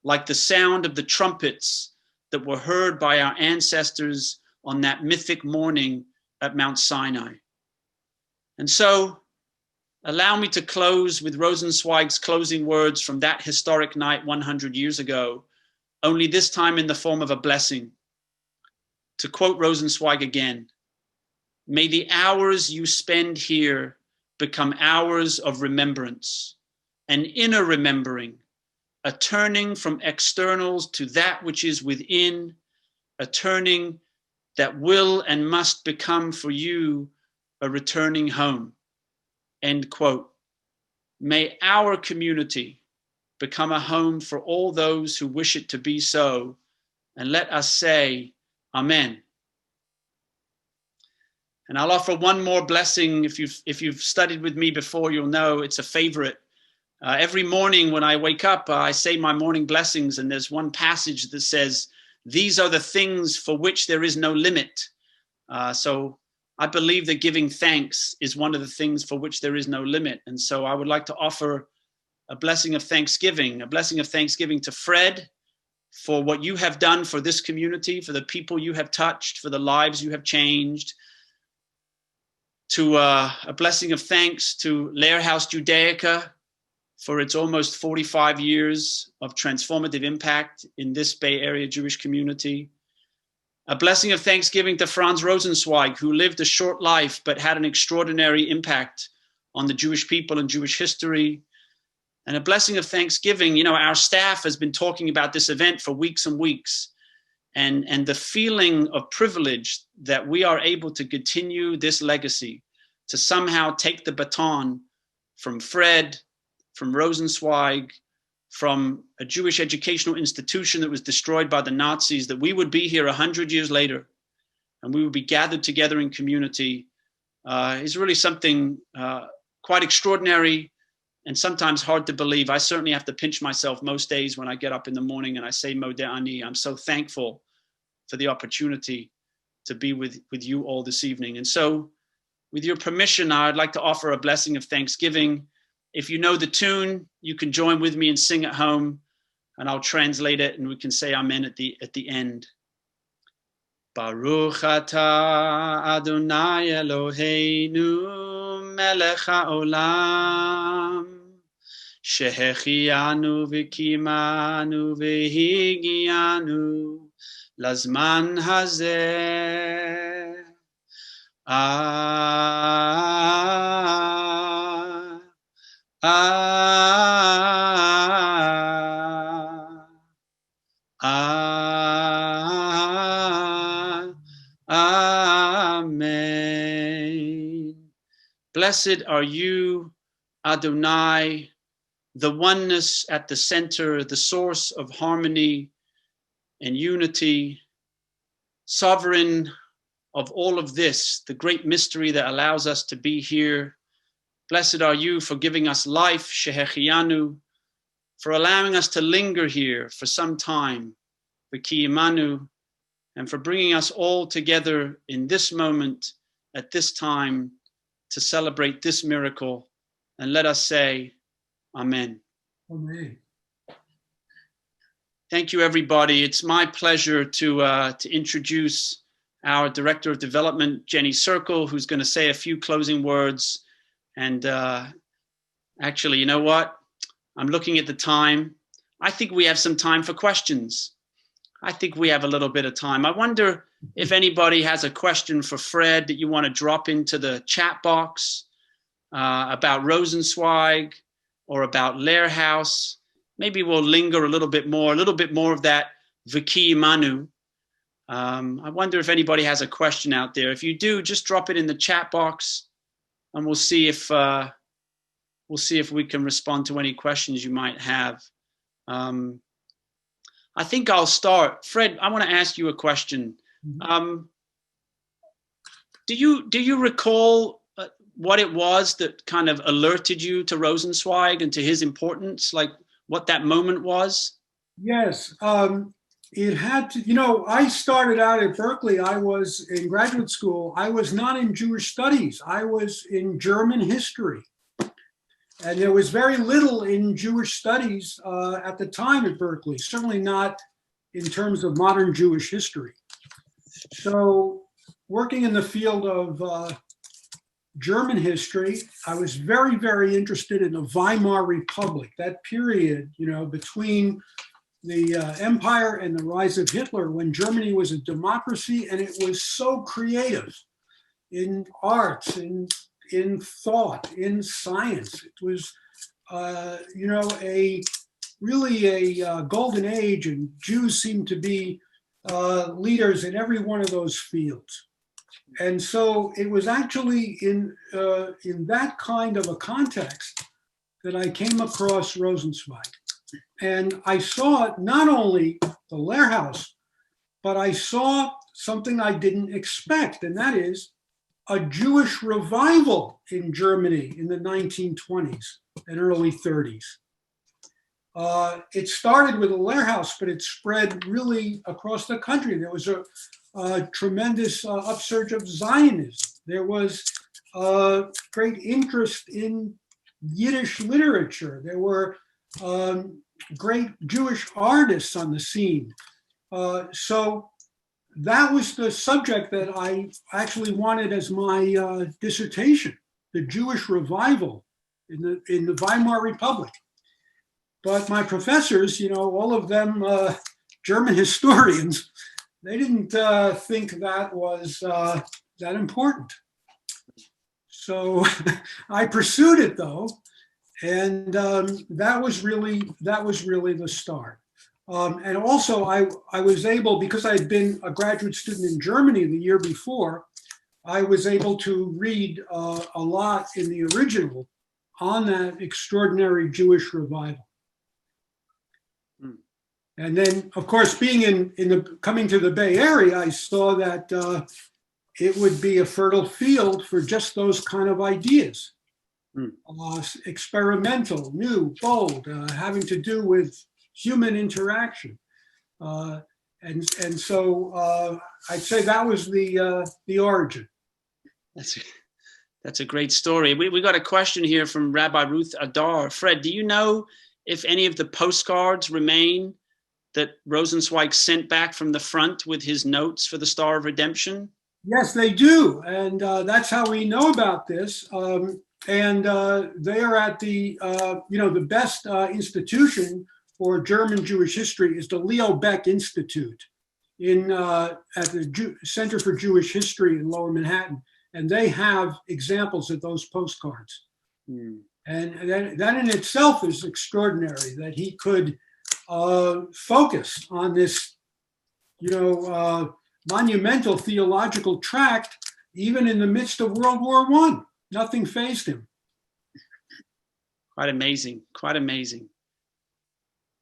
S5: like the sound of the trumpets that were heard by our ancestors on that mythic morning at Mount Sinai. And so, allow me to close with Rosenzweig's closing words from that historic night 100 years ago, only this time in the form of a blessing. To quote Rosenzweig again, "May the hours you spend here become hours of remembrance, an inner remembering, a turning from externals to that which is within, a turning that will and must become for you a returning home." End quote. May our community become a home for all those who wish it to be so, and let us say, Amen. And I'll offer one more blessing. If you've studied with me before, you'll know it's a favorite. Every morning when I wake up, I say my morning blessings, and there's one passage that says, "These are the things for which there is no limit." So I believe that giving thanks is one of the things for which there is no limit. And so I would like to offer a blessing of thanksgiving to Fred for what you have done for this community, for the people you have touched, for the lives you have changed. To a blessing of thanks to Lehrhaus Judaica for its almost 45 years of transformative impact in this Bay Area Jewish community. A blessing of thanksgiving to Franz Rosenzweig, who lived a short life but had an extraordinary impact on the Jewish people and Jewish history. And a blessing of thanksgiving. You know, our staff has been talking about this event for weeks and weeks. And the feeling of privilege that we are able to continue this legacy, to somehow take the baton from Fred, from Rosenzweig, from a Jewish educational institution that was destroyed by the Nazis, that we would be here 100 years later and we would be gathered together in community, is really something quite extraordinary and sometimes hard to believe. I certainly have to pinch myself most days when I get up in the morning and I say Modeh Ani. I'm so thankful for the opportunity to be with you all this evening. And so, with your permission, I'd like to offer a blessing of thanksgiving. If you know the tune, you can join with me and sing at home, and I'll translate it, and we can say Amen at the end. Baruch atah Adonai Eloheinu melech haolam, shehechianu v'kimanu v'higianu lazman hazeh. Amen. Blessed are you, Adonai, the oneness at the center, the source of harmony and unity, sovereign of all of this, the great mystery that allows us to be here. Blessed are you for giving us life, shehechianu, for allowing us to linger here for some time, v'kiyimanu, and for bringing us all together in this moment, at this time, to celebrate this miracle. And let us say, Amen.
S4: Amen.
S5: Thank you, everybody. It's my pleasure to introduce our Director of Development, Jenny Circle, who's going to say a few closing words. And actually, you know what? I'm looking at the time. I think we have some time for questions. I think we have a little bit of time. I wonder if anybody has a question for Fred that you want to drop into the chat box about Rosenzweig or about Lehrhaus. Maybe we'll linger a little bit more of that v'kiyimanu. I wonder if anybody has a question out there. If you do, just drop it in the chat box, and we'll see if we can respond to any questions you might have. I think I'll start. Fred, I want to ask you a question. Do you recall what it was that kind of alerted you to Rosenzweig and to his importance, like what that moment was?
S4: Yes. it had to, you know, I started out at Berkeley. I was in graduate school. I was not in Jewish studies. I was in German history. And there was very little in Jewish studies at the time at Berkeley, certainly not in terms of modern Jewish history. So working in the field of German history, I was very, very interested in the Weimar Republic, that period, you know, between the empire and the rise of Hitler, when Germany was a democracy and it was so creative in arts, in thought, in science. It was, you know, really a golden age, and Jews seemed to be leaders in every one of those fields. And so it was actually in that kind of a context that I came across Rosenzweig. And I saw not only the Lehrhaus, but I saw something I didn't expect, and that is a Jewish revival in Germany in the 1920s and early 30s. It started with the Lehrhaus, but it spread really across the country. There was a tremendous upsurge of Zionism. There was great interest in Yiddish literature. There were great Jewish artists on the scene. So that was the subject that I actually wanted as my dissertation, the Jewish revival in the Weimar Republic. But my professors, you know, all of them German historians, they didn't think that was that important. So I pursued it though, and that was really the start. And also I was able, because I had been a graduate student in Germany the year before, I was able to read a lot in the original on that extraordinary Jewish revival. And then, of course, being coming to the Bay Area, I saw that it would be a fertile field for just those kind of ideas. Experimental, new, bold, having to do with human interaction. And so I'd say that was the origin.
S5: That's a great story. We got a question here from Rabbi Ruth Adar. Fred, do you know if any of the postcards remain that Rosenzweig sent back from the front with his notes for the Star of Redemption?
S4: Yes, they do. And that's how we know about this. And they are at the, you know, the best institution for German Jewish history is the Leo Baeck Institute at the Center for Jewish History in Lower Manhattan. And they have examples of those postcards. And that in itself is extraordinary, that he could focus on this, you know, monumental theological tract, even in the midst of World War I. Nothing fazed him.
S5: Quite amazing. Quite amazing.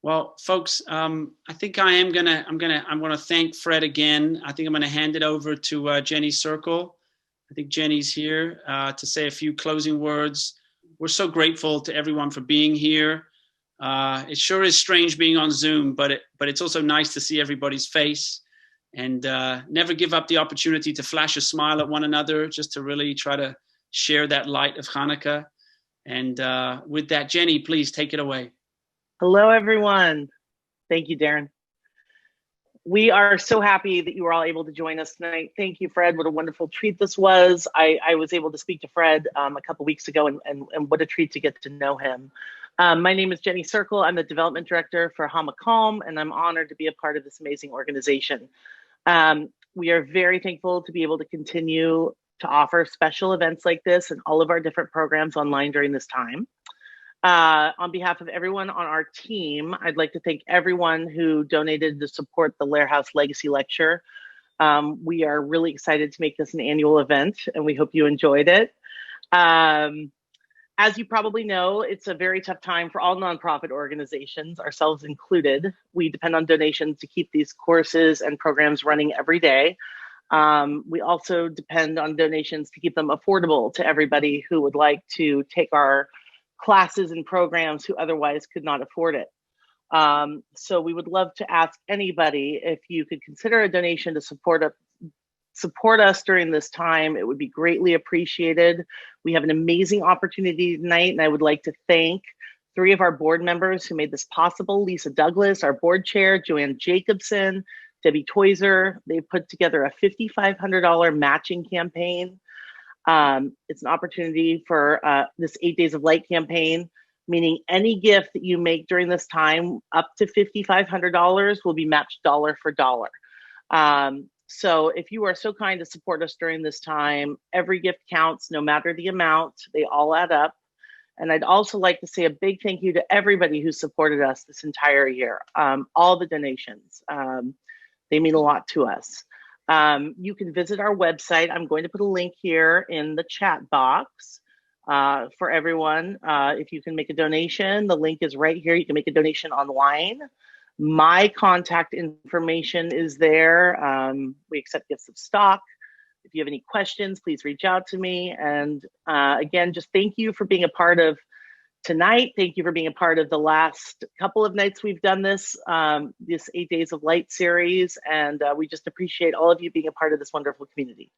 S5: Well, folks, I think I want to thank Fred again. I think I'm going to hand it over to Jenny Circle. I think Jenny's here to say a few closing words. We're so grateful to everyone for being here. It sure is strange being on Zoom, but it's also nice to see everybody's face, and never give up the opportunity to flash a smile at one another, just to really try to share that light of Hanukkah. And with that, Jenny, please take it away.
S6: Hello, everyone. Thank you, Darren. We are so happy that you were all able to join us tonight. Thank you, Fred. What a wonderful treat this was. I was able to speak to Fred a couple weeks ago, and what a treat to get to know him. My name is Jenny Circle. I'm the development director for HaMaqom, and I'm honored to be a part of this amazing organization. We are very thankful to be able to continue to offer special events like this and all of our different programs online during this time. On behalf of everyone on our team, I'd like to thank everyone who donated to support the Lehrhaus Legacy Lecture. We are really excited to make this an annual event, and we hope you enjoyed it. As you probably know, it's a very tough time for all nonprofit organizations, ourselves included. We depend on donations to keep these courses and programs running every day. We also depend on donations to keep them affordable to everybody who would like to take our classes and programs who otherwise could not afford it. So we would love to ask anybody if you could consider a donation to support us during this time. It would be greatly appreciated. We have an amazing opportunity tonight, and I would like to thank 3 of our board members who made this possible. Lisa Douglas, our board chair, Joanne Jacobson, Debbie Toiser. They put together a $5,500 matching campaign. It's an opportunity for this 8 Days of Light campaign, meaning any gift that you make during this time up to $5,500 will be matched dollar for dollar. So if you are so kind to support us during this time, every gift counts, no matter the amount. They all add up. And I'd also like to say a big thank you to everybody who supported us this entire year. All the donations, they mean a lot to us. You can visit our website. I'm going to put a link here in the chat box for everyone. If you can make a donation, the link is right here. You can make a donation online. My contact information is there. We accept gifts of stock. If you have any questions, please reach out to me. And again, just thank you for being a part of tonight. Thank you for being a part of the last couple of nights we've done this 8 Days of Light series. And we just appreciate all of you being a part of this wonderful community.